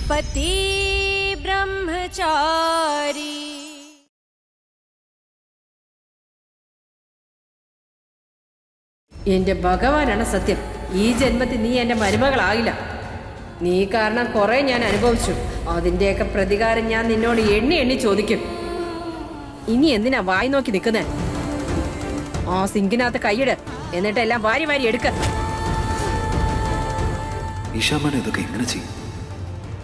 पति ब्रह्मचारी എന്റെ ഭഗവാനാണ് സത്യം. ഈ ജന്മത്തിൽ നീ എന്റെ മരുമകളായില്ല. നീ കാരണം കുറെ ഞാൻ അനുഭവിച്ചു. അതിന്റെയൊക്കെ പ്രതികാരം ഞാൻ നിന്നോട് എണ്ണി എണ്ണി ചോദിക്കും. ഇനി എന്തിനാ വായി നോക്കി നിൽക്കുന്നേ? ആ സിങ്കിനകത്ത് കൈയിട്, എന്നിട്ട് എല്ലാം വാരി വാരി എടുക്ക. ഈശാമ്മ ഇതൊക്കെ എങ്ങനെ ചെയ്യും?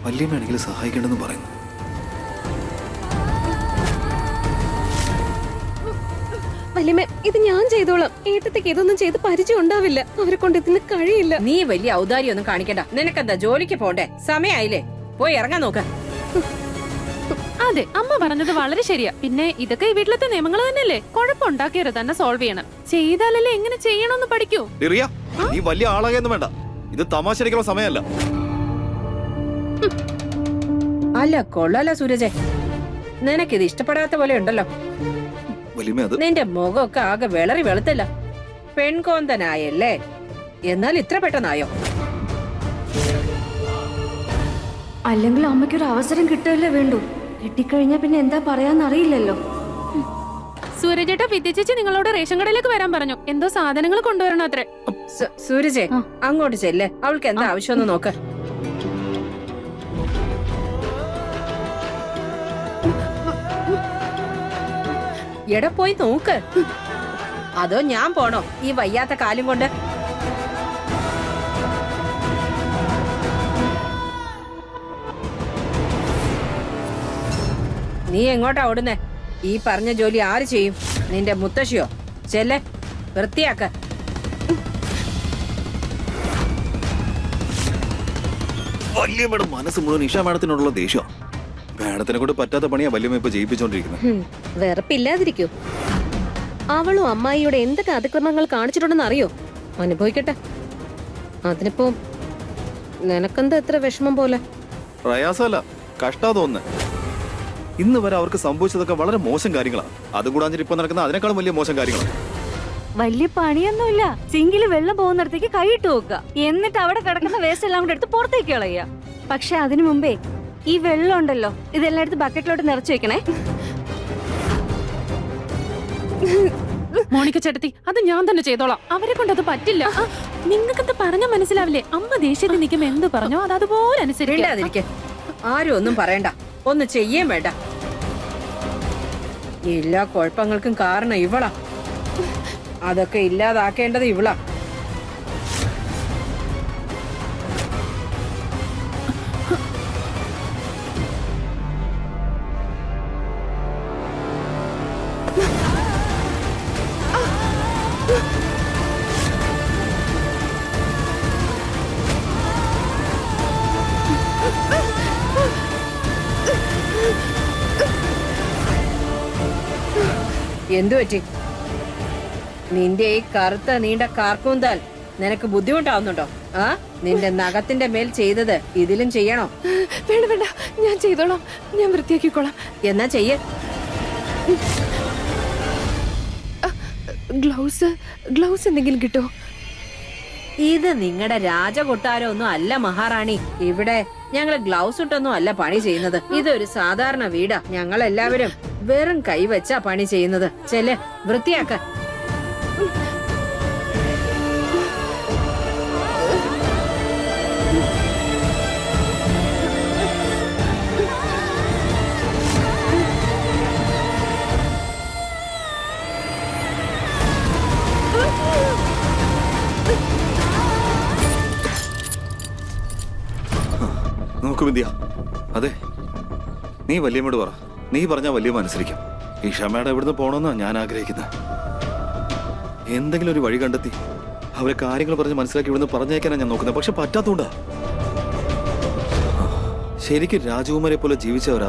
വല്യമ്മയാണെങ്കിൽ സഹായിക്കേണ്ടെന്ന് പറയുന്നു. വല്യമ്മ, ഇത് ഞാൻ ചെയ്തോളാം. ഏട്ടത്തേക്ക് ഇതൊന്നും ചെയ്ത് പരിചയം ഉണ്ടാവില്ല. അവരെ കൊണ്ട് ഇതിന് കഴിയില്ല. നീ വലിയ ഔദാര്യൊന്നും കാണിക്കണ്ട. നിനക്കെന്താ ജോലിക്ക് പോണ്ടേ? സമയായില്ലേ? പോയി ഇറങ്ങാൻ നോക്ക. അതെ, അമ്മ പറഞ്ഞത് വളരെ ശരിയാ. പിന്നെ ഇതൊക്കെ ഈ വീട്ടിലത്തെ നിയമങ്ങൾ തന്നെയല്ലേ. കുഴപ്പമുണ്ടാക്കിയത് തന്നെ സോൾവ് ചെയ്യണം. ചെയ്താലല്ലേ എങ്ങനെ ചെയ്യണമെന്ന് പഠിക്കൂ. നീ വലിയ ആളാകൊന്നും വേണ്ട. ഇത് തമാശരിക്കുള്ള സമയമല്ല. അല്ല കൊള്ളാല സൂരജെ, നിനക്കിത് ഇഷ്ടപ്പെടാത്ത പോലെ ഉണ്ടല്ലോ. നിന്റെ മുഖമൊക്കെ ആകെ വെളറി വെളുത്തല്ല. പെൺകോന്തനായല്ലേ? എന്നാൽ ഇത്ര പെട്ടെന്നായോ? അല്ലെങ്കിൽ അമ്മയ്ക്കൊരു അവസരം കിട്ടുകയല്ലേ വേണ്ടു. കിട്ടിക്കഴിഞ്ഞാ പിന്നെ എന്താ പറയാന്നറിയില്ലല്ലോ. സൂരജേട്ടാ, വിദ്യചേച്ചി നിങ്ങളോട് റേഷൻ കടയിലേക്ക് വരാൻ പറഞ്ഞു. എന്തോ സാധനങ്ങൾ കൊണ്ടുവരണം അത്രേ. സൂരജെ, അങ്ങോട്ട് ചെല്ലേ. അവൾക്ക് എന്താ ആവശ്യം നോക്ക്. എടാ പോയി നോക്ക്. അതോ ഞാൻ പോണോ ഈ വയ്യാത്ത കാലും കൊണ്ട്? നീ എങ്ങോട്ടാ ഓടുന്നേ? ഈ പറഞ്ഞ ജോലി ആര് ചെയ്യും? നിന്റെ മുത്തശ്ശിയോ? ചെല്ലേ, വൃത്തിയാക്ക. വല്യമ്മയുടെ മനസ്സ് മുഴുവൻ ഇഷ മാഡത്തിനോടുള്ള ദേഷ്യം. മാഡത്തിനെ കൊണ്ട് പറ്റാത്ത പണിയാ വല്യമ്മ ഇപ്പൊ ജയിപ്പിച്ചോണ്ടിരിക്കുന്നത്. വെറുപ്പില്ലാതിരിക്കൂ. അവളും അമ്മായിയുടെ എന്തൊക്കെ അതിക്രമങ്ങൾ കാണിച്ചിട്ടുണ്ടെന്ന് അറിയോ? അനുഭവിക്കട്ടെ. അതിനിപ്പോ നിനക്കെന്താ എത്ര വിഷമം പോലെ? പ്രയാസമല്ല, കഷ്ടാ തോന്നുന്നത്. ഇന്ന് വരെ അവർക്ക് സംഭവിച്ചതൊക്കെ വളരെ മോശം കാര്യങ്ങളാണ്. അതുകൂടാഞ്ഞിട്ട് ഇപ്പൊ നടക്കുന്ന അതിനേക്കാളും വലിയ മോശം കാര്യങ്ങളാണ്. വലിയ പണിയൊന്നുമില്ല. സിങ്കില് വെള്ളം പോകുന്നിടത്തേക്ക് കൈയിട്ട് നോക്കുക. എന്നിട്ട് അവിടെ കിടക്കുന്ന വേസ്റ്റ് എല്ലാം കൂടെ എടുത്ത് പുറത്തേക്ക് കളയുക. പക്ഷെ അതിനു മുമ്പേ ഈ വെള്ളം ഉണ്ടല്ലോ, ഇതെല്ലാം എടുത്ത് ബക്കറ്റിലോട്ട് നിറച്ചു വെക്കണേ. മോണിക്ക ചേട്ടത്തി, അത് ഞാൻ തന്നെ ചെയ്തോളാം. അവരെ കൊണ്ട് അത് പറ്റില്ല. നിങ്ങൾക്കത് പറഞ്ഞ മനസ്സിലാവില്ലേ? അമ്മ ദേഷ്യത്തിൽ നിൽക്കുമ്പോ എന്ത് പറഞ്ഞോ അത് അതുപോലെ അനുസരിക്കാതിരിക്കെ. ആരും ഒന്നും പറയണ്ട, ഒന്ന് ചെയ്യേം വേണ്ട. എല്ലാ കുഴപ്പങ്ങൾക്കും കാരണം ഇവളാ. അതൊക്കെ ഇല്ലാതാക്കേണ്ടത് ഇവളാ. എന്തു പറ്റി? നിന്റെ ഈ കറുത്ത നീണ്ട കാർക്കൂന്താൽ നിനക്ക് ബുദ്ധിമുട്ടാവുന്നുണ്ടോ? ആ, നിന്റെ നഖത്തിന്റെ മേൽ ചെയ്തത് ഇതിലും ചെയ്യണോ? വേണ്ട വേണ്ട, ഞാൻ ചെയ്തോളാം. ഞാൻ വൃത്തിയാക്കിക്കോളാം. എന്നാ ചെയ്യ. ഗ്ലൗസ് എന്തെങ്കിലും കിട്ടോ? ഇത് നിങ്ങളുടെ രാജകൊട്ടാരം ഒന്നും അല്ല മഹാറാണി. ഇവിടെ ഞങ്ങള് ഗ്ലൗസ് ഇട്ടൊന്നും അല്ല പണി ചെയ്യുന്നത്. ഇതൊരു സാധാരണ വീടാ. ഞങ്ങൾ എല്ലാവരും വെറും കൈവച്ചാ പണി ചെയ്യുന്നത്. ചെല്ല്, വൃത്തിയാക്ക. നോക്ക് വിദ്യ, അതെ, നീ വല്യമ്മയോട് പറ. നീ പറഞ്ഞാ വല്യമ്മ അനുസരിക്കും. ഈഷാമ്മയുടെ ഇവിടുന്ന് പോണമെന്നാ ഞാൻ ആഗ്രഹിക്കുന്നത്. എന്തെങ്കിലും ഒരു വഴി കണ്ടെത്തി അവരെ കാര്യങ്ങൾ പറഞ്ഞ് മനസ്സിലാക്കി ഇവിടുന്ന് പറഞ്ഞേക്കാനാണ് ഞാൻ നോക്കുന്നത്. പക്ഷെ പറ്റാത്തോണ്ടാ. ശരിക്കും രാജകുമാരെ പോലെ ജീവിച്ചവർ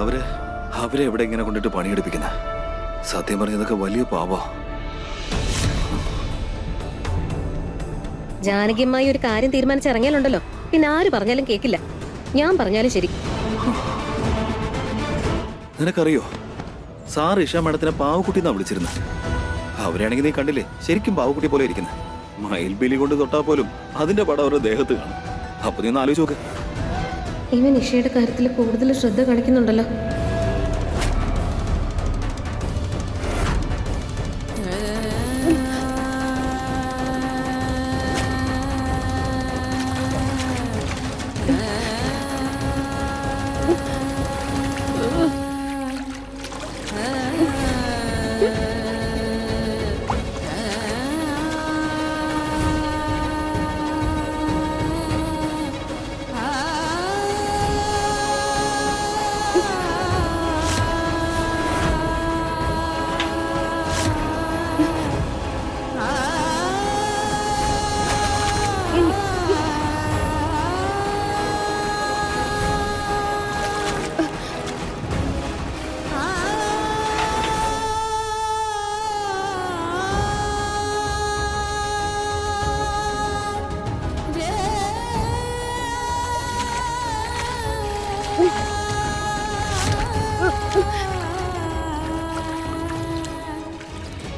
അവരെ എവിടെ ഇങ്ങനെ കൊണ്ടിട്ട് പണിയെടുപ്പിക്കുന്നത്? സത്യം പറഞ്ഞതൊക്കെ വലിയ പാപാ. ജാനകിയമ്മായി ഒരു കാര്യം തീരുമാനിച്ചിറങ്ങിയാലുണ്ടല്ലോ, പിന്നെ ആര് പറഞ്ഞാലും കേക്കില്ല. ഞാൻ പറഞ്ഞാലും ശരി. നിനക്കറിയോ, സാർ ഇഷ മാഡത്തിനെ പാവക്കുട്ടി എന്നാ വിളിച്ചിരുന്നത്. അവരാണെങ്കിൽ നീ കണ്ടില്ലേ, ശരിക്കും പാവക്കുട്ടി പോലെ ഇരിക്കുന്നത്. മയിൽബിലി കൊണ്ട് തൊട്ടാ പോലും അതിന്റെ പടം അവരുടെ ദേഹത്ത് കാണും. അപ്പൊ നീ ഒന്ന് ആലോചിച്ച് നോക്ക്. ഇവൻ ഇഷയുടെ കാര്യത്തിൽ കൂടുതൽ ശ്രദ്ധ കാണിക്കുന്നുണ്ടല്ലോ.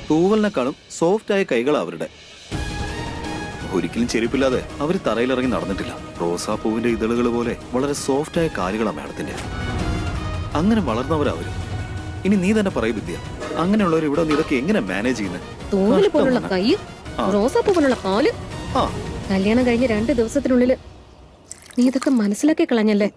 തൂവലിനെക്കാളും സോഫ്റ്റ് ആയ കൈകളാ അവരുടെ. ഒരിക്കലും ചെരുപ്പില്ലാതെ അവര് തറയിലിറങ്ങി നടന്നിട്ടില്ല. റോസാപ്പൂവിന്റെ ഇതളുകൾ പോലെ വളരെ സോഫ്റ്റ് ആയ കാലുകളാ മാഡത്തിന്റെ. അങ്ങനെ വളർന്നവരവര്. ഇനി നീ തന്നെ പറയൂ വിദ്യ, അങ്ങനെയുള്ളവർ ഇവിടെ വന്ന് ഇതൊക്കെ എങ്ങനെ മാനേജ് ചെയ്യുന്നത്? തോന്നില് പോലുള്ള കൈ, റോസാപ്പൂ പോലുള്ള കാല്. ആ കല്യാണം കഴിഞ്ഞ് 2 ദിവസത്തിനുള്ളിൽ നീ ഇതൊക്കെ മനസ്സിലാക്കി കളഞ്ഞല്ലേ?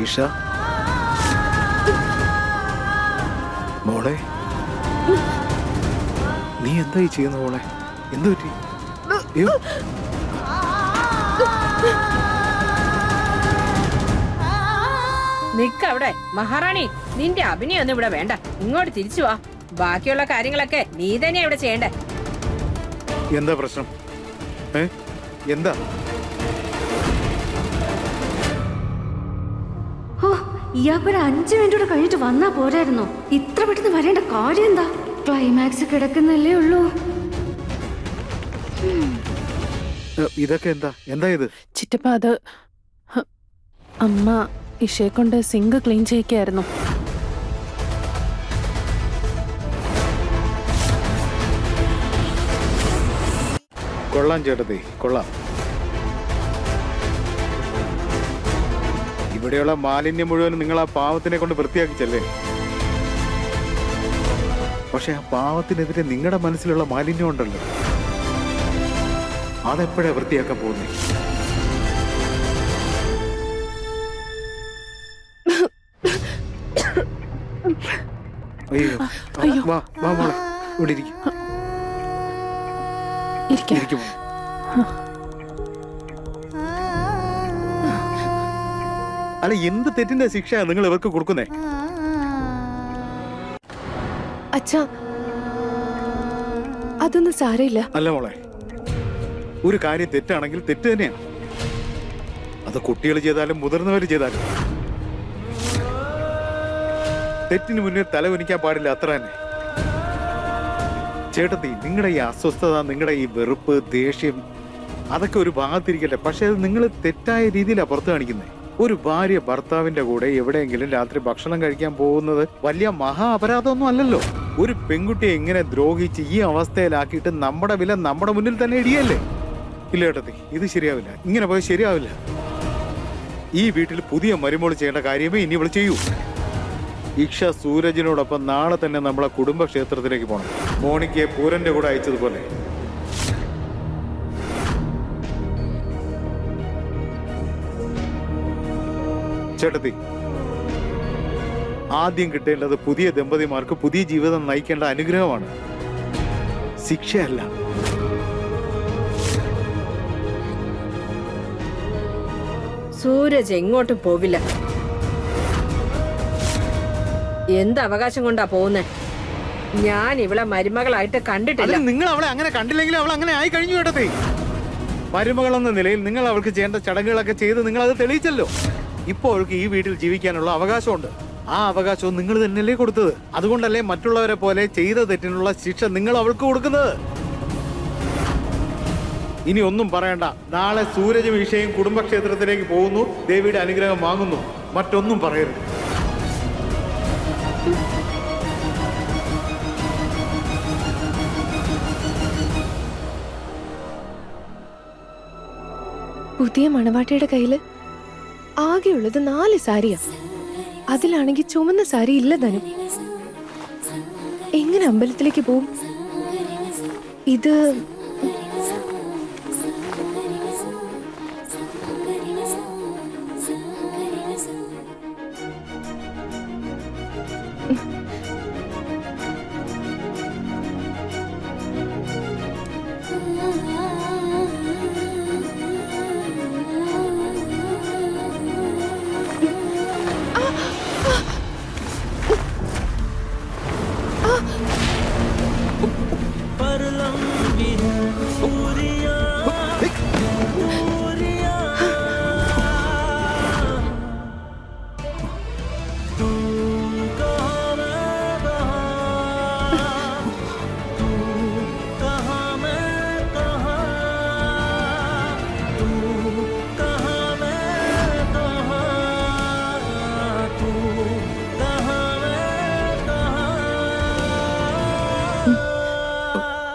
ഇഷ മോളെ, നീ എന്തായി ചെയ്യുന്ന മോളെ? എന്തു പറ്റി? അയ്യോ, നിക്കവിടെ മഹാറാണി, നിന്റെ അഭിനയം ഒന്നും ഇവിടെ വേണ്ട. ഇങ്ങോട്ട് തിരിച്ചു വാ. ബാക്കിയുള്ള കാര്യങ്ങളൊക്കെ നീ തന്നെയാ ഇവിടെ ചെയ്യണ്ടേ. എന്താ പ്രശ്നം? എന്താ? ഓ, ഇയാൾക്കൊരു 5 മിനിറ്റ് കൂടെ കഴിഞ്ഞിട്ട് വന്നാ പോരായിരുന്നോ? ഇത്ര പെട്ടെന്ന് വരേണ്ട കാര്യം എന്താ? ക്ലൈമാക്സ് കിടക്കുന്നല്ലേ ഉള്ളൂ. ഇതൊക്കെ എന്താ ഇത്? ചിറ്റപ്പ, അത് അമ്മ ഇഷയെ കൊണ്ട് സിങ്ക് ക്ലീൻ ചെയ്യിക്കായിരുന്നു. കൊള്ളാം ചേട്ടത്തി, കൊള്ളാം. ഇവിടെയുള്ള മാലിന്യം മുഴുവനും നിങ്ങൾ ആ പാവത്തിനെ കൊണ്ട് വൃത്തിയാക്കിച്ചല്ലേ? പക്ഷെ ആ പാവത്തിനെതിരെ നിങ്ങളുടെ മനസ്സിലുള്ള മാലിന്യം ഉണ്ടല്ലോ, അതെപ്പോഴാ വൃത്തിയാക്കാൻ പോകുന്നേ? അയ്യോ, വാ വാ മോളെ, ഇവിടെ ഇരിക്കും. അല്ല, എന്ത് തെറ്റിന്റെ ശിക്ഷ നിങ്ങൾ ഇവർക്ക് കൊടുക്കുന്നേ? അച്ഛാ, അതൊന്നും സാരമില്ല. അല്ല മോളെ, ഒരു കാര്യം തെറ്റാണെങ്കിൽ തെറ്റ് തന്നെയാണ്. അത് കുട്ടികൾ ചെയ്താലും മുതിർന്നവർ ചെയ്താലും തെറ്റിന് മുന്നേ തല ഉനിക്കാൻ പാടില്ല, അത്ര തന്നെ. ചേട്ടത്തി, നിങ്ങളുടെ ഈ അസ്വസ്ഥത, നിങ്ങളുടെ ഈ വെറുപ്പ്, ദേഷ്യം, അതൊക്കെ ഒരു ഭാഗത്തിരിക്കട്ടെ. പക്ഷെ അത് നിങ്ങൾ തെറ്റായ രീതിയിലാണ് പുറത്ത് കാണിക്കുന്നത്. ഒരു ഭാര്യ ഭർത്താവിന്റെ കൂടെ എവിടെയെങ്കിലും രാത്രി ഭക്ഷണം കഴിക്കാൻ പോകുന്നത് വലിയ മഹാ അപരാധമൊന്നും അല്ലല്ലോ. ഒരു പെൺകുട്ടിയെ ഇങ്ങനെ ദ്രോഹിച്ച് ഈ അവസ്ഥയിലാക്കിയിട്ട് നമ്മുടെ വില നമ്മുടെ മുന്നിൽ തന്നെ ഇടിയല്ലേ? ഇല്ല ചേട്ടത്തി, ഇത് ശരിയാവില്ല. ഇങ്ങനെ പോയാൽ ശരിയാവില്ല. ഈ വീട്ടിൽ പുതിയ മരുമോൾ ചെയ്യേണ്ട കാര്യമേ ഇനി ഇവൾ ചെയ്യൂ. ഇക്ഷ സൂരജിനോടൊപ്പം നാളെ തന്നെ നമ്മളെ കുടുംബക്ഷേത്രത്തിലേക്ക് പോകണം. മോണിക്ക് പൂരന്റെ കൂടെ അയച്ചതുപോലെ. ചേട്ടത്തി, ആദ്യം കിട്ടേണ്ടത് പുതിയ ദമ്പതിമാർക്ക് പുതിയ ജീവിതം നയിക്കേണ്ട അനുഗ്രഹമാണ്, ശിക്ഷയല്ല. സൂരജ് എങ്ങോട്ടും പോവില്ല. എന്ത് അവകാശം കൊണ്ടാ പോകുന്നേ? ഞാൻ ഇവളെ മരുമകളായിട്ട് കണ്ടിട്ടില്ല. അതിന് നിങ്ങൾ അവളെ അങ്ങനെ കണ്ടില്ലെങ്കിലും അവൾ അങ്ങനെ ആയി കഴിഞ്ഞു കേട്ടതേ. മരുമകളെന്ന നിലയിൽ നിങ്ങൾ അവൾക്ക് ചെയ്യേണ്ട ചടങ്ങുകളൊക്കെ ചെയ്ത് നിങ്ങൾ അത് തെളിയിച്ചല്ലോ. ഇപ്പോൾ അവൾക്ക് ഈ വീട്ടിൽ ജീവിക്കാനുള്ള അവകാശമുണ്ട്. ആ അവകാശവും നിങ്ങൾ തന്നെയല്ലേ കൊടുത്തത്. അതുകൊണ്ടല്ലേ മറ്റുള്ളവരെ പോലെ ചെയ്ത തെറ്റിനുള്ള ശിക്ഷ നിങ്ങൾ അവൾക്ക് കൊടുക്കുന്നത്. ഇനി ഒന്നും പറയണ്ട. നാളെ സൂരജും ഈശയും കുടുംബക്ഷേത്രത്തിലേക്ക് പോകുന്നു, ദേവിയുടെ അനുഗ്രഹം വാങ്ങുന്നു. മറ്റൊന്നും പറയരുത്. പുതിയ മണവാട്ടിയുടെ കയ്യില് ആകെയുള്ളത് 4 സാരിയാ. അതിലാണെങ്കിൽ ചുമന്ന സാരി ഇല്ല ധനു. എങ്ങനെ അമ്പലത്തിലേക്ക് പോവും? ഇത്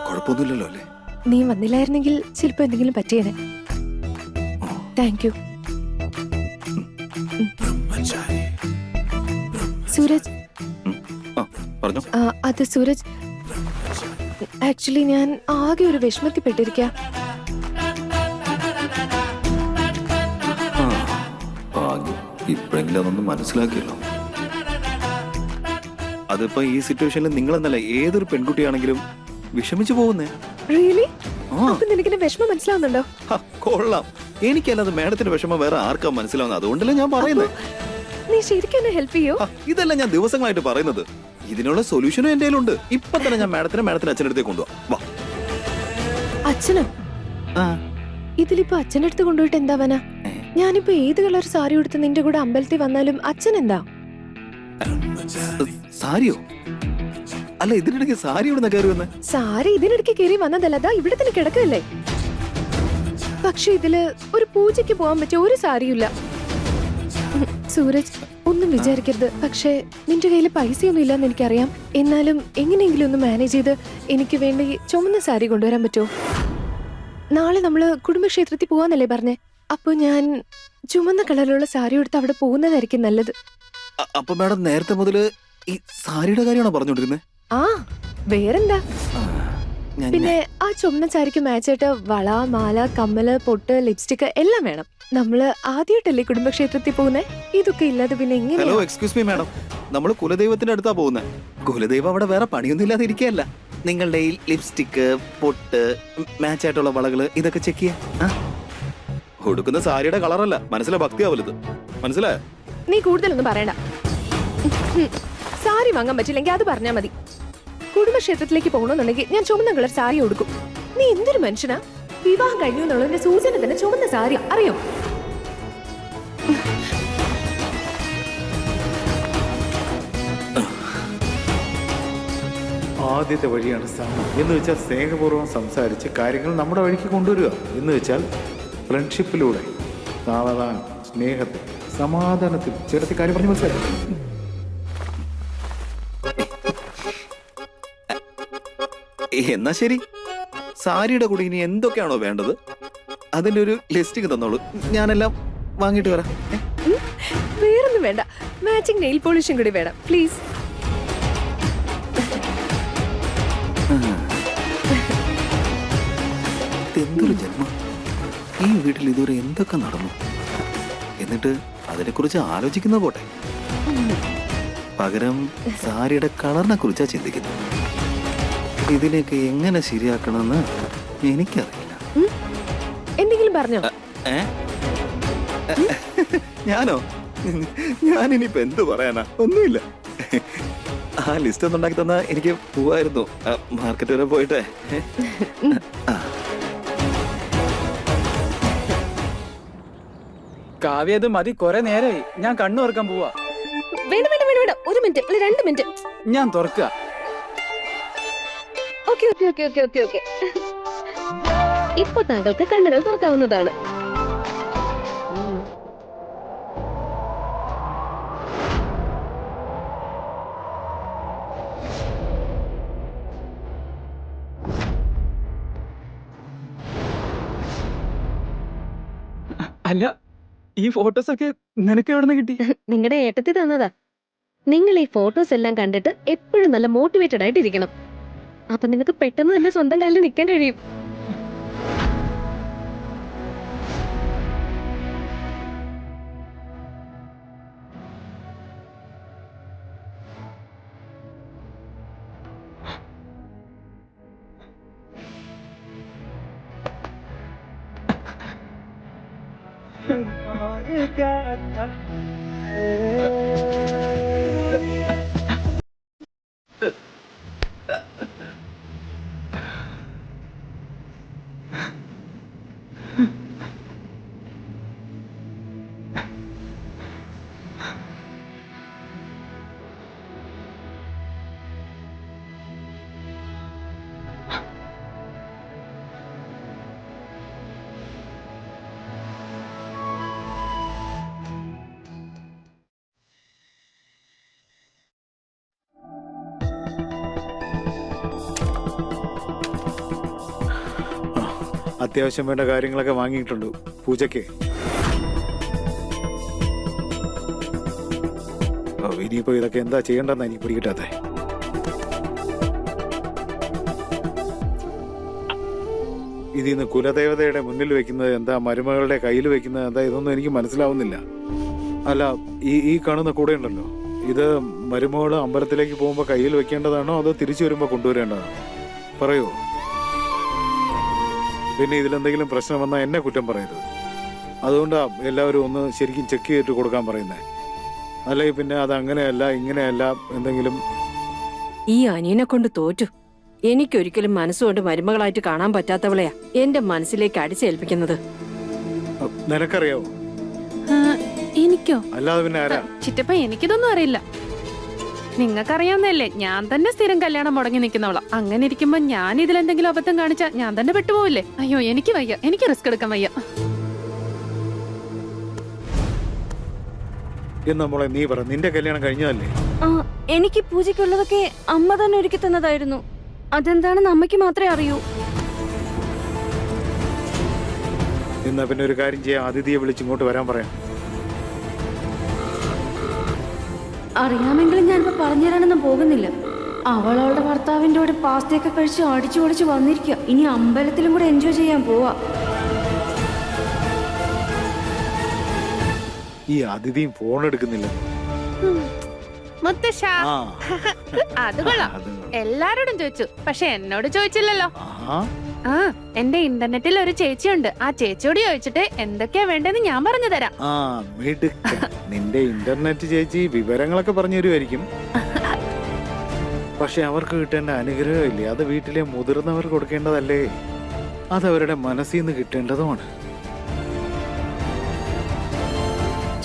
കുഴപ്പമൊന്നുമില്ലല്ലോ അല്ലേ? നീ വന്നില്ലായിരുന്നെങ്കിൽ ചിലപ്പോ എന്തെങ്കിലും പറ്റിയേനെ. Thank you. സൂരജ്, പറഞ്ഞോ. അത് സൂരജ്, ആക്ച്വലി ഞാൻ ആകെ ഒരു വിഷമത്തിപ്പെട്ടിരിക്ക. ഇപ്പോഴെങ്കിലും അതൊന്നും മനസ്സിലാക്കിയല്ലോ. അതിപ്പോ ഈ സിറ്റുവേഷനിൽ നിങ്ങളെന്നല്ല ഏതൊരു പെൺകുട്ടിയാണെങ്കിലും വിഷമിച്ചു പോകുന്നേ. റിയലി? അപ്പൊ നിനക്ക് വിഷമം മനസ്സിലാവുന്നുണ്ടോ? കൊള്ളാം. എനിക്കല്ലാതെ മേഡത്തിന്റെ വിഷമം വേറെ ആർക്കാ മനസ്സിലാവുന്നത്? അതുകൊണ്ടല്ലേ ഞാൻ പറയുന്നത്. നീ ശരിക്കും എന്നെ ഹെൽപ്പ് ചെയ്യോ? ഇതല്ല ഞാൻ ദിവസങ്ങളായിട്ട് പറയുന്നത്. ഇതിനുള്ള സൊല്യൂഷനും എന്റെ കയ്യിലുണ്ട്. ഇപ്പൊ തന്നെ ഞാൻ മേഡത്തിന്റെ അച്ഛനടുത്തേക്ക് കൊണ്ടുപോവാ. അച്ഛനോ? ഇതിലിപ്പോ അച്ഛൻ്റെ അടുത്ത് കൊണ്ടുപോയിട്ട് എന്താവനാ? ഞാനിപ്പോ ഏത് കളർ സാരി ഉടുത്ത് നിന്റെ കൂടെ അമ്പലത്തിൽ വന്നാലും അച്ഛൻ എന്താ? സാരിയോ? അല്ല, ഇതിനിടയ്ക്ക് സാരി ഇവിടെ കയറി വന്നേ? സാരി ഇതിനിടയ്ക്ക് കയറി വന്നതല്ല, അതാ ഇവിടെ തന്നെ കിടക്കല്ലേ. പക്ഷെ ഇതില് ഒരു പൂജയ്ക്ക് പോകാൻ പറ്റിയ ഒരു സാരിയില്ല. സൂരജ്, ഒന്നും വിചാരിക്കരുത്. പക്ഷെ നിന്റെ കയ്യിൽ പൈസയൊന്നും ഇല്ലെന്ന് എനിക്കറിയാം. എന്നാലും എങ്ങനെയെങ്കിലും ഒന്ന് മാനേജ് ചെയ്ത് എനിക്ക് വേണ്ടി ചുമന്ന സാരി കൊണ്ടുവരാൻ പറ്റുമോ? നാളെ നമ്മള് കുടുംബക്ഷേത്രത്തിൽ പോവാന്നല്ലേ പറഞ്ഞേ? അപ്പൊ ഞാൻ ചുമന്ന കളറിലുള്ള സാരി എടുത്ത് അവിടെ പോകുന്നതായിരിക്കും നല്ലത്. അപ്പൊ മാഡം നേരത്തെ മുതല് ഈ സാരിയുടെ കാര്യമാണോ പറഞ്ഞോണ്ടിരുന്നത്? ആ, വേറെന്താ? പിന്നെ ആ ചുമന്ന സാരിക്ക് മാച്ചായിട്ട് വള, മാല, കമ്മല്, പൊട്ട്, ലിപ്സ്റ്റിക് എല്ലാം വേണം. നമ്മള് ആദ്യമായിട്ടല്ലേ കുടുംബക്ഷേത്രത്തിൽ പോകുന്നേ? ഇതൊക്കെ ഇല്ലാതെ പിന്നെ എങ്ങനെ? Hello, excuse me madam. നമ്മള് കുലദൈവത്തിന്റെ അടുത്താ പോകുന്നത്. കുലദൈവം അവിടെ വേറെ പണിയൊന്നും ഇല്ലാതെ ഇരിക്കുകയല്ല. നിങ്ങളുടെ ഈ ലിപ്സ്റ്റിക്, പൊട്ട്, മാച്ചായിട്ടുള്ള വളകള് ഇതൊക്കെ ചെക്ക് ചെയ്യാ. കൊടുക്കുന്ന സാരിയുടെ കളറല്ല, മനസ്സിലെ ഭക്തിയാ വലുത്. മനസ്സിലായോ? നീ കൂടുതലൊന്നും പറയണ്ട. സാരി വാങ്ങാൻ പറ്റില്ലെങ്കിൽ അത് പറഞ്ഞാ മതി. കുടുംബക്ഷേത്രത്തിലേക്ക് പോകണമെന്നുണ്ടെങ്കിൽ ഞാൻ ചുമന്ന കളർ സാരി കൊടുക്കും. നീ എന്തൊരു മനുഷ്യനാ? വിവാഹം കഴിഞ്ഞു എന്നുള്ളതിന്റെ സൂചന തന്നെ ചുമന്ന സാരി, അറിയോ? ആദ്യത്തെ വഴിയാണ് സഹനം. എന്ന് വെച്ചാൽ സ്നേഹപൂർവ്വം സംസാരിച്ച് കാര്യങ്ങൾ നമ്മുടെ വഴിക്ക് കൊണ്ടുവരിക. എന്ന് വെച്ചാൽ ഫ്രണ്ട്ഷിപ്പിലൂടെ സാവധാനം, സ്നേഹത്തിൽ, സമാധാനത്തിൽ ചേർത്തി കാര്യം പറഞ്ഞ് മനസ്സിലാക്കി. എന്നാ ശരി, സാരിയുടെ കൂടെ ഇനി എന്തൊക്കെയാണോ വേണ്ടത് അതിന്റെ ഒരു ലിസ്റ്റിംഗ് തന്നോളൂ. ഞാനെല്ലാം വാങ്ങിട്ട് വരാം. വേറൊന്നും വേണ്ട, മാച്ചിങ് നെയിൽ പോളിഷും കൂടി വേണം പ്ലീസ്. എന്തൊരു ജന്മം! ഈ വീട്ടിൽ ഇതുവരെ എന്തൊക്കെ നടന്നു, എന്നിട്ട് അതിനെക്കുറിച്ച് ആലോചിക്കുന്ന പോട്ടെ. പകരം സാരിയുടെ കളറിനെ കുറിച്ചാ ചിന്തിക്കുന്നത്. ഇതിനെയൊക്കെ എങ്ങനെ ശരിയാക്കണമെന്ന് എനിക്കറിയില്ല. എന്തെങ്കിലും പറഞ്ഞോ? ഞാനോ? ഞാനിനിയിപ്പോ എന്ത് പറയാനാ? ഒന്നുമില്ല. ആ ലിസ്റ്റ് ഒന്ന് ഉണ്ടാക്കി തന്നാ എനിക്ക് പോവായിരുന്നു. മാർക്കറ്റ് വരെ പോയിട്ടെ. കാവ്യ ഇത് മതി, കൊറേ നേരമായി. ഞാൻ കണ്ണു തുറക്കാൻ പോവാ. വേണ്ട വേണ്ട വേണ്ട വേണ്ട, 1 മിനിറ്റ് അല്ല 2 മിനിറ്റ്. ഞാൻ തുറക്കുക. Okay okay okay okay okay okay. ഇപ്പൊ താങ്കൾക്ക് കണ്ണുകൾ തുറക്കാവുന്നതാണ്. അല്ല, ഈ ഫോട്ടോസ് ഒക്കെ നിനക്ക് എവിടെ നിന്ന് കിട്ടി? നിങ്ങളുടെ ഏട്ടത്തി തന്നതാ. നിങ്ങൾ ഈ ഫോട്ടോസ് എല്ലാം കണ്ടിട്ട് എപ്പോഴും നല്ല മോട്ടിവേറ്റഡ് ആയിട്ട് ഇരിക്കണം. അപ്പൊ നിങ്ങൾക്ക് പെട്ടെന്ന് തന്നെ സ്വന്തം കാലിൽ നിൽക്കാൻ കഴിയും. അത്യാവശ്യം വേണ്ട കാര്യങ്ങളൊക്കെ വാങ്ങിയിട്ടുണ്ട് പൂജയ്ക്ക്. ഇനിയിപ്പോ ഇതൊക്കെ എന്താ ചെയ്യേണ്ടെന്നാ എനിക്ക് പിടികിട്ടാത്തെ. ഇതിന്ന് കുലദേവതയുടെ മുന്നിൽ വെക്കുന്നത് എന്താ, മരുമകളുടെ കയ്യിൽ വെക്കുന്നത് എന്താ, ഇതൊന്നും എനിക്ക് മനസ്സിലാവുന്നില്ല. അല്ല, ഈ കാണുന്ന കൂടെ ഉണ്ടല്ലോ, ഇത് മരുമകള് അമ്പലത്തിലേക്ക് പോകുമ്പോ കയ്യിൽ വെക്കേണ്ടതാണോ അതോ തിരിച്ചു വരുമ്പോ കൊണ്ടുവരേണ്ടതാണോ? പറയൂ. പിന്നെ ഇതിലെന്തെങ്കിലും പ്രശ്നം വന്നാൽ എന്നെ കുറ്റം പറയരുത്. അതുകൊണ്ടാ എല്ലാവരും ഒന്ന് ശരിക്കും ചെക്ക് ചെയ്തിട്ട് കൊടുക്കാൻ പറയുന്നത്. അല്ലെങ്കിൽ പിന്നെ അത് അങ്ങനെയല്ല ഇങ്ങനെയല്ല എന്തെങ്കിലും. ഈ അനിയനെ കൊണ്ട് തോറ്റു. എനിക്കൊരിക്കലും മനസ്സുകൊണ്ട് മരുമകളായിട്ട് കാണാൻ പറ്റാത്തവളെയാ എന്റെ മനസ്സിലേക്ക് അടിച്ചേൽപ്പിക്കുന്നത്. നിനക്കറിയാവോ? എനിക്കോ? അല്ലാതെ പിന്നെ ആരാ? ചിറ്റപ്പ, എനിക്കിതൊന്നും അറിയില്ല. നിങ്ങൾക്കറിയാവുന്നല്ലേ, ഞാൻ തന്നെ സ്ഥിരം കല്യാണം മുടങ്ങി നിൽക്കുന്നവളാ. അങ്ങനെ ഇരിക്കുമ്പോ ഞാൻ ഇതിലെന്തെങ്കിലും അബദ്ധം കാണിച്ചാ ഞാൻ തന്നെ പെട്ടുപോവില്ലേ? അയ്യോ, എനിക്ക് വയ്യ, എനിക്ക് റിസ്ക് എടുക്കാൻ വയ്യ. എന്ന് മോളെ നീ പറ, നിന്റെ കല്യാണം കഴിഞ്ഞതല്ലേ? എനിക്ക് പൂജയ്ക്കുള്ളതൊക്കെ അമ്മ തന്നെ ഒരുക്കി തന്നതായിരുന്നു. അതെന്താണെന്ന് അമ്മയ്ക്ക് മാത്രമേ അറിയൂ. എന്നാ പിന്നെ ഒരു കാര്യം ചെയ്യാം, അതിഥിയെ വിളിച്ചിങ്ങോട്ട് വരാൻ പറയാം. അറിയാമെങ്കിലും ഞാനിപ്പോ പറഞ്ഞുതരാനൊന്നും പോകുന്നില്ല. അവളവളുടെ ഭർത്താവിന്റെ കൂടെ പാസ്തയൊക്കെ കഴിച്ച് അടിച്ചു പൊളിച്ച് വന്നിരിക്കുക. ഇനി അമ്പലത്തിലും കൂടെ എൻജോയ് ചെയ്യാൻ പോവാ. ഈ അതിഥിയും ഫോൺ എടുക്കുന്നില്ല. മുത്തശ്ശ, ആ അത് കൊള്ളാം. അത് എല്ലാരോടും ചോദിച്ചു, പക്ഷെ എന്നോട് ചോദിച്ചില്ലല്ലോ. ആഹാ. ആ, എന്റെ ഇന്റർനെറ്റിൽ ഒരു ചേച്ചിയുണ്ട്. ആ ചേച്ചിയോട് ചോദിച്ചിട്ട് എന്തൊക്കെയാ വേണ്ടെന്ന് ഞാൻ പറഞ്ഞു തരാം. ആ മിടുക്കൻ. നിന്റെ ഇന്റർനെറ്റ് ചേച്ചി വിവരങ്ങളൊക്കെ പറഞ്ഞു തരുമായിരിക്കും. പക്ഷെ അവർക്ക് കിട്ടേണ്ട അനുഗ്രഹം ഇല്ലേ, അത് വീട്ടിലെ മുതിർന്നവർ കൊടുക്കേണ്ടതല്ലേ? അതവരുടെ മനസ്സിൽ നിന്ന് കിട്ടേണ്ടതുമാണ്.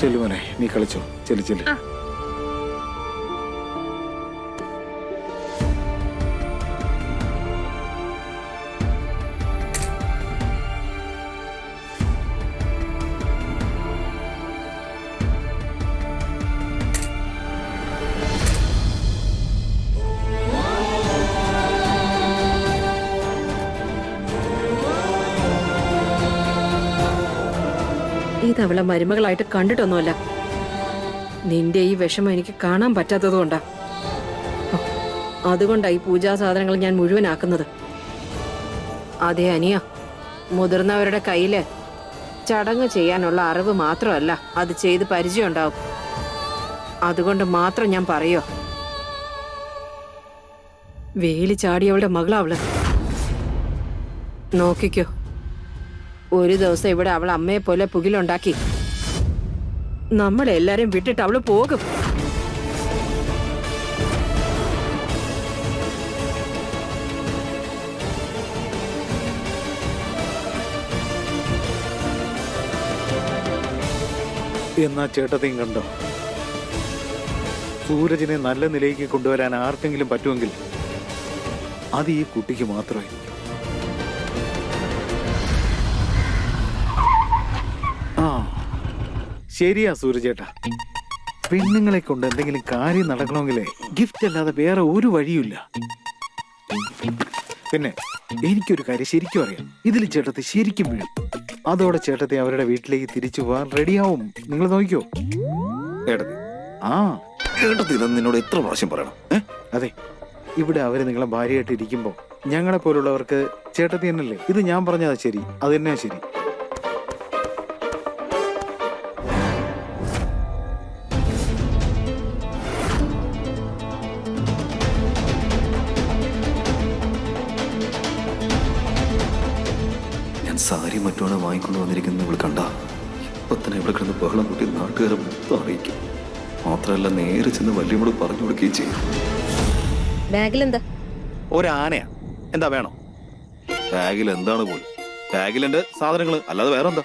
ചെല്ലുമോനെ, നീ കളിച്ചോ. ചെല്ലു ചെല്ലു. ഇതവളെ മരുമകളായിട്ട് കണ്ടിട്ടൊന്നുമല്ല. നിന്റെ ഈ വിഷമം എനിക്ക് കാണാൻ പറ്റാത്തതുകൊണ്ടാ. അതുകൊണ്ടാ ഈ പൂജാ സാധനങ്ങൾ ഞാൻ മുഴുവനാക്കുന്നത്. അതെ അനിയ, മുതിർന്നവരുടെ കയ്യില് ചടങ്ങ് ചെയ്യാനുള്ള അറിവ് മാത്രമല്ല, അത് ചെയ്ത് പരിചയം ഉണ്ടാവും. അതുകൊണ്ട് മാത്രം ഞാൻ പറയോ, വേലി ചാടിയവളുടെ മകളാവള്. നോക്കിക്കോ, ഒരു ദിവസം ഇവിടെ അവൾ അമ്മയെ പോലെ പുകിലുണ്ടാക്കി നമ്മളെല്ലാരും വിട്ടിട്ട് അവള് പോകും. എന്നാ ചേട്ടത്തെയും കണ്ടോ, സൂരജിനെ നല്ല നിലയ്ക്ക് കൊണ്ടുവരാൻ ആർക്കെങ്കിലും പറ്റുമെങ്കിൽ അത് ഈ കുട്ടിക്ക് മാത്രമേ. ആ ശരിയാ സൂരജേട്ടാ, പെണ്ണുങ്ങളെ കൊണ്ട് എന്തെങ്കിലും കാര്യം നടക്കണമെങ്കിലേ ഗിഫ്റ്റ് അല്ലാതെ വേറെ ഒരു വഴിയുമില്ല. പിന്നെ എനിക്കൊരു കാര്യം ശരിക്കും അറിയാം, ഇതിൽ ചേട്ടത്തെ ശരിക്കും വീഴും. അതോടെ ചേട്ടത്തെ അവരുടെ വീട്ടിലേക്ക് തിരിച്ചു പോകാൻ റെഡിയാവും. നിങ്ങൾ നോക്കിക്കോ. ഏട്ടത്തി ആ ഏട്ടത്തി ഇതെന്ന് നിന്നോട് എത്ര പ്രാവശ്യം പറയണം? അതെ, ഇവിടെ അവര് നിങ്ങളെ ഭാര്യയായിട്ട് ഇരിക്കുമ്പോ ഞങ്ങളെ പോലുള്ളവർക്ക് ചേട്ടത്തി തന്നെയല്ലേ. ഇത് ഞാൻ പറഞ്ഞതാ ശരി, അത് തന്നെയാ ശരി. ഞാൻ സാരി മറ്റുമാണ് വാങ്ങിക്കൊണ്ട് വന്നിരിക്കുന്നത് ഇവൾ കണ്ട ഇപ്പൊ തന്നെ ഇവിടെ കിടന്ന് ബഹളം കൂട്ടി നാട്ടുകാരെ മൊത്തം അറിയിക്കും. മാത്രമല്ല നേരെ ചെന്ന് വല്യമ്മോട് പറഞ്ഞു കൊടുക്കുകയും ചെയ്യും. ബാഗിലെന്താ? ഒരാനയാ, എന്താ വേണോ? ബാഗിൽ എന്താണ് പോലും? ബാഗിൽ എന്റെ സാധനങ്ങള്, അല്ലാതെ വേറെ എന്താ?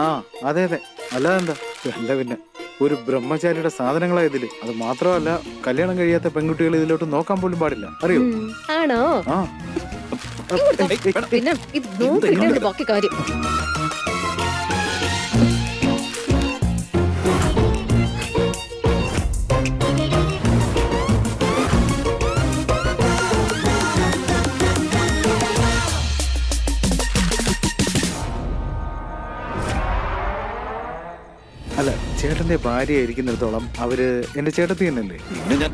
ആ അതെ അതെ, അല്ലാതെ എന്താ. അല്ല പിന്നെ ഒരു ബ്രഹ്മചാരിയുടെ സാധനങ്ങളാ ഇതില്. അത് മാത്രമല്ല, കല്യാണം കഴിയാത്ത പെൺകുട്ടികൾ ഇതിലോട്ട് നോക്കാൻ പോലും പാടില്ല, അറിയോ? ആണോ? ആ പിന്നെ ഇത് നോക്കിയിട്ട് ബാക്കി കാര്യം. അല്ല, ചേട്ടന്റെ ഭാര്യ ഇരിക്കുന്നിടത്തോളം അവര് എന്റെ ചേട്ടത്തി തന്നെയല്ലേ. പിന്നെ ഞാൻ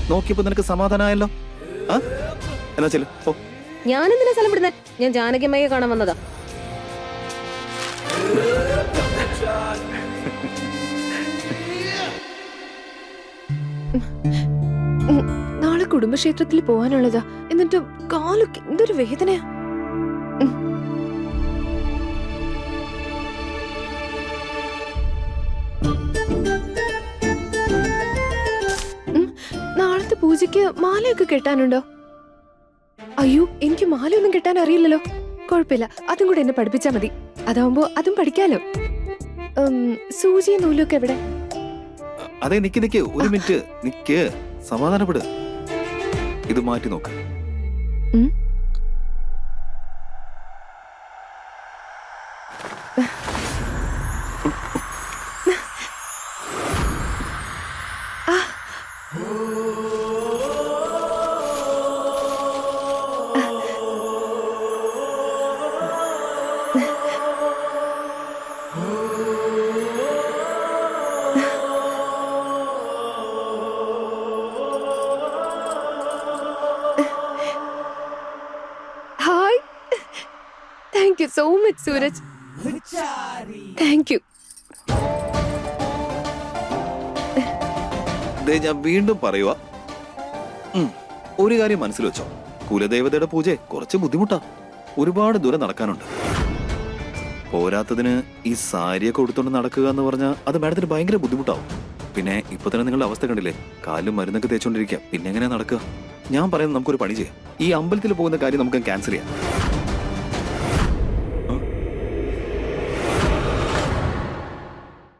നോക്കിയപ്പോ നിനക്ക് സമാധാനമായല്ലോ. ആ എന്നാ ചെല്ലു. ഓ ഞാനെന്തിനാ സ്ഥലം വിടുന്നേ? ഞാൻ ജാനകിയമ്മയെ കാണാൻ വന്നതാ. നാളെ കുടുംബക്ഷേത്രത്തിൽ പോകാനുള്ളതാ. എന്നിട്ട് കാലൊക്കെ എന്തൊരു വേദനയാ. നാളത്തെ പൂജയ്ക്ക് മാലയൊക്കെ കെട്ടാനുണ്ടോ? അയ്യോ, എനിക്ക് മാലയൊന്നും കെട്ടാൻ അറിയില്ലല്ലോ. കുഴപ്പമില്ല, അതും കൂടെ എന്നെ പഠിപ്പിച്ചാ മതി. അതാവുമ്പോ അതും പഠിക്കാലോ. സൂചിയും നൂലൊക്കെ എവിടെ? അതെ, നിക്ക് നിക്ക് ഒരു മിനിറ്റ് നിക്ക്, സമാധാനപ്പെട്. ഇത് മാറ്റി നോക്ക്. Hi, thank you so much Suraj. Thank you. ഞാൻ വീണ്ടും പറയുക, ഒരു കാര്യം മനസ്സിൽ വെച്ചോ. കുലദേവതയുടെ പൂജ കുറച്ച് ബുദ്ധിമുട്ടാ. ഒരുപാട് ദൂരം നടക്കാനുണ്ട്. പോരാത്തതിന് ഈ സാരിയൊക്കെ കൊടുത്തോണ്ട് നടക്കുക എന്ന് പറഞ്ഞാൽ അത് മാഡത്തിന് ഭയങ്കര ബുദ്ധിമുട്ടാവും. പിന്നെ ഇപ്പൊ തന്നെ നിങ്ങളുടെ അവസ്ഥ കണ്ടില്ലേ, കാലും മരുന്നൊക്കെ തേച്ചോണ്ടിരിക്കുക. പിന്നെ എങ്ങനെയാ നടക്കുക? ഞാൻ പറയുന്നത് നമുക്കൊരു പണി ചെയ്യാം. ഈ അമ്പലത്തിൽ പോകുന്ന കാര്യം നമുക്ക് ക്യാൻസൽ ചെയ്യാം.